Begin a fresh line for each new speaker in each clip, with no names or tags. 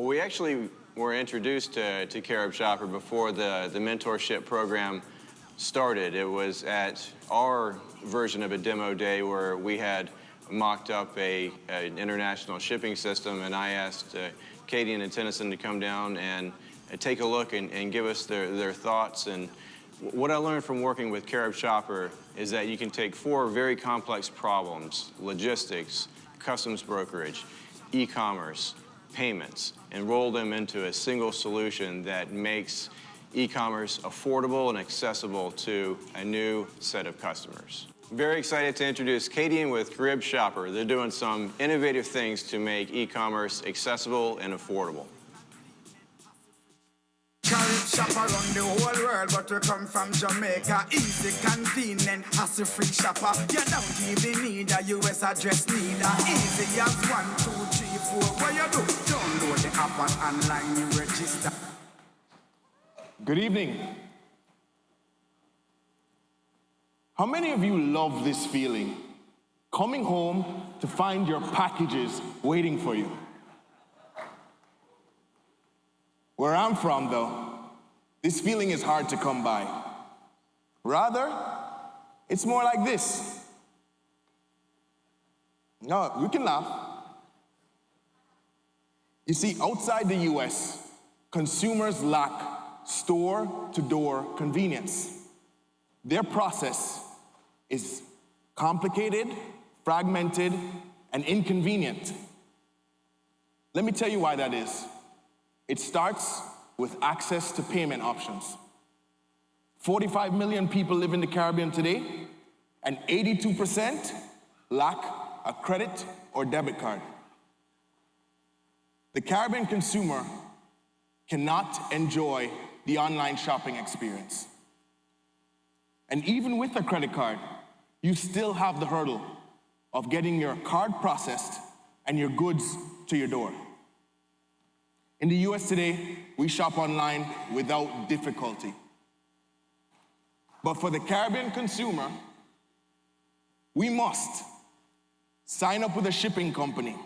Well, we actually were introduced to CaribShopper before the mentorship program started. It was at our version of a demo day where we had mocked up an international shipping system, and I asked Katie and Tennyson to come down and take a look and give us their thoughts. And what I learned from working with CaribShopper is that you can take 4 very complex problems: logistics, customs brokerage, e-commerce, payments, and roll them into a single solution that makes e-commerce affordable and accessible to a new set of customers. Very excited to introduce Katie with CaribShopper. They're doing some innovative things to make e-commerce accessible and affordable.
CaribShopper on the whole world, but we come from Jamaica. Easy, convenient, hassle-free shopper. You don't even need a US address, neither. Easy as 1, 2, 3, 4. What you do? Download the app and online you register.
Good evening. How many of you love this feeling? Coming home to find your packages waiting for you. Where I'm from, though, this feeling is hard to come by. Rather, it's more like this. No, you can laugh. You see, outside the US, consumers lack store-to-door convenience. Their process is complicated, fragmented, and inconvenient. Let me tell you why that is. It starts with access to payment options. 45 million people live in the Caribbean today, and 82% lack a credit or debit card. The Caribbean consumer cannot enjoy the online shopping experience. And even with a credit card, you still have the hurdle of getting your card processed and your goods to your door. In the US today, we shop online without difficulty. But for the Caribbean consumer, we must sign up with a shipping company,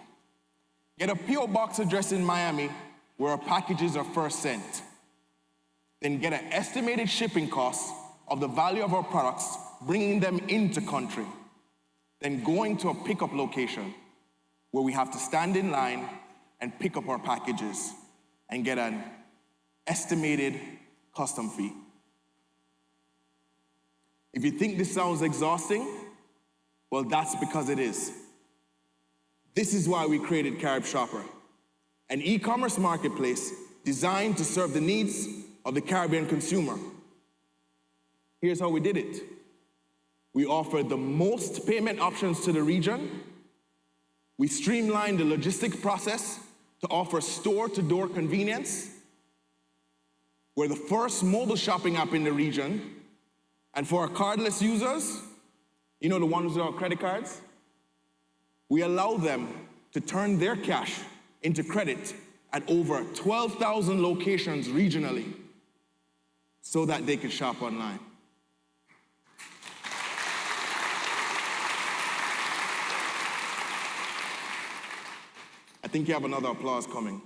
get a P.O. box address in Miami where our packages are first sent, then get an estimated shipping cost of the value of our products, bringing them into country, then going to a pickup location where we have to stand in line and pick up our packages and get an estimated custom fee. If you think this sounds exhausting, well, that's because it is. This is why we created CaribShopper, an e-commerce marketplace designed to serve the needs of the Caribbean consumer. Here's how we did it. We offered the most payment options to the region. We streamlined the logistics process to offer store-to-door convenience. We're the first mobile shopping app in the region. And for our cardless users, you know, the ones without credit cards, we allow them to turn their cash into credit at over 12,000 locations regionally so that they can shop online. I think you have another applause coming.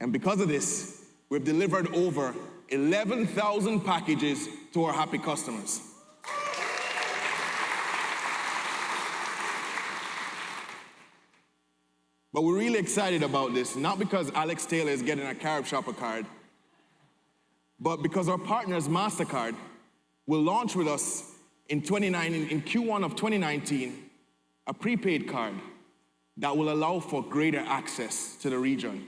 And because of this, we've delivered over 11,000 packages to our happy customers. But we're really excited about this, not because Alex Taylor is getting a CaribShopper card, but because our partners, MasterCard, will launch with us in Q1 of 2019, a prepaid card that will allow for greater access to the region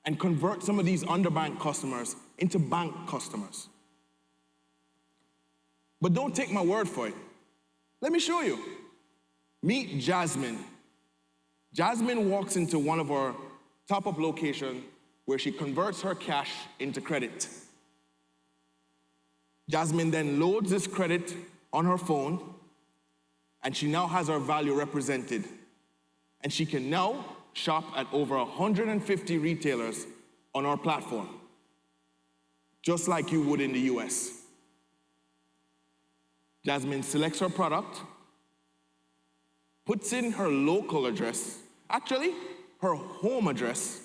and convert some of these underbanked customers into bank customers. But don't take my word for it. Let me show you. Meet Jasmine. Jasmine walks into one of our top-up locations where she converts her cash into credit. Jasmine then loads this credit on her phone, and she now has her value represented. And she can now shop at over 150 retailers on our platform, just like you would in the US. Jasmine selects her product, puts in her local address, actually, her home address,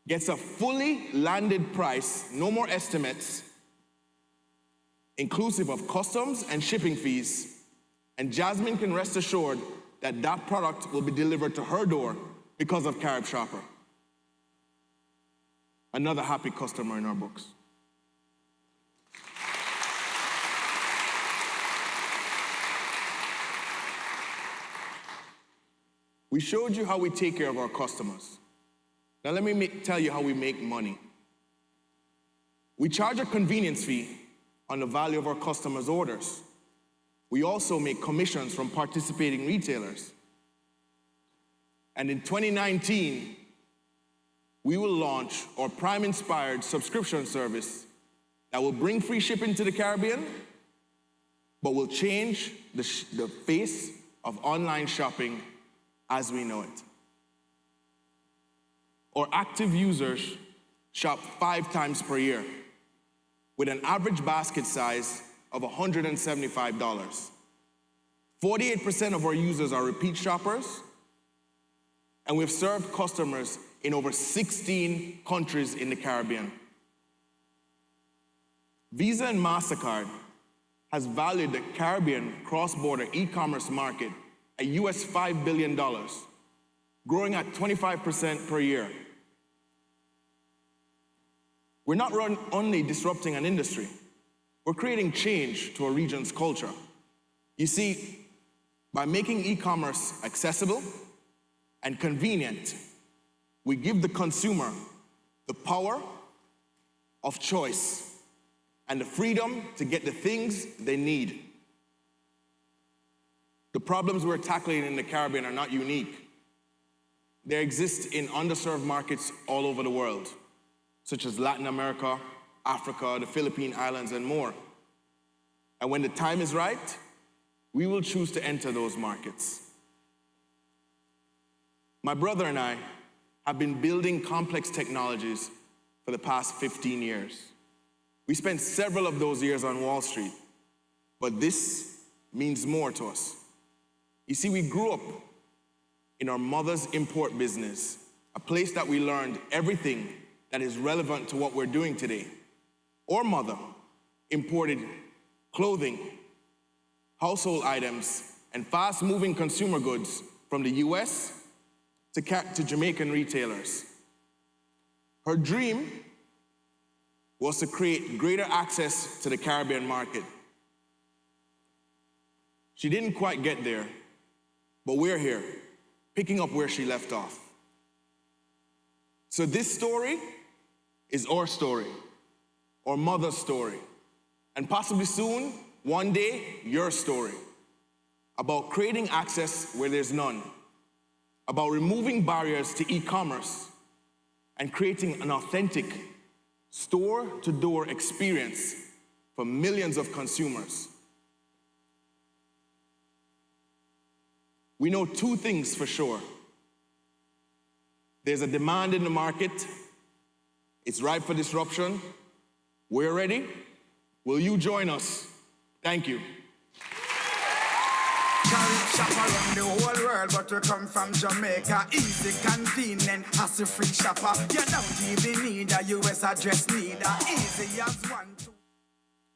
gets a fully landed price, no more estimates, inclusive of customs and shipping fees, and Jasmine can rest assured that that product will be delivered to her door because of CaribShopper. Another happy customer in our books. We showed you how we take care of our customers. Now let me tell you how we make money. We charge a convenience fee on the value of our customers' orders. We also make commissions from participating retailers. And in 2019, we will launch our Prime-inspired subscription service that will bring free shipping to the Caribbean, but will change the face of online shopping as we know it. Our active users shop 5 times per year with an average basket size of $175. 48% of our users are repeat shoppers, and we've served customers in over 16 countries in the Caribbean. Visa and MasterCard has valued the Caribbean cross-border e-commerce market at US $5 billion, growing at 25% per year. We're not only disrupting an industry, we're creating change to a region's culture. You see, by making e-commerce accessible and convenient, we give the consumer the power of choice and the freedom to get the things they need. The problems we're tackling in the Caribbean are not unique. They exist in underserved markets all over the world, such as Latin America, Africa, the Philippine Islands, and more. And when the time is right, we will choose to enter those markets. My brother and I have been building complex technologies for the past 15 years. We spent several of those years on Wall Street, but this means more to us. You see, we grew up in our mother's import business, a place that we learned everything that is relevant to what we're doing today. Our mother imported clothing, household items, and fast-moving consumer goods from the US to Jamaican retailers. Her dream was to create greater access to the Caribbean market. She didn't quite get there, but we're here, picking up where she left off. So this story is our story, our mother's story, and possibly soon, one day, your story, about creating access where there's none, about removing barriers to e-commerce and creating an authentic store-to-door experience for millions of consumers. We know 2 things for sure. There's a demand in the market. It's ripe for disruption. We're ready. Will you join us? Thank you.
CaribShopper around the whole world, but we come from Jamaica. Easy, convenient, hassle-free shopper. You don't even need a US address, neither. Easy as one.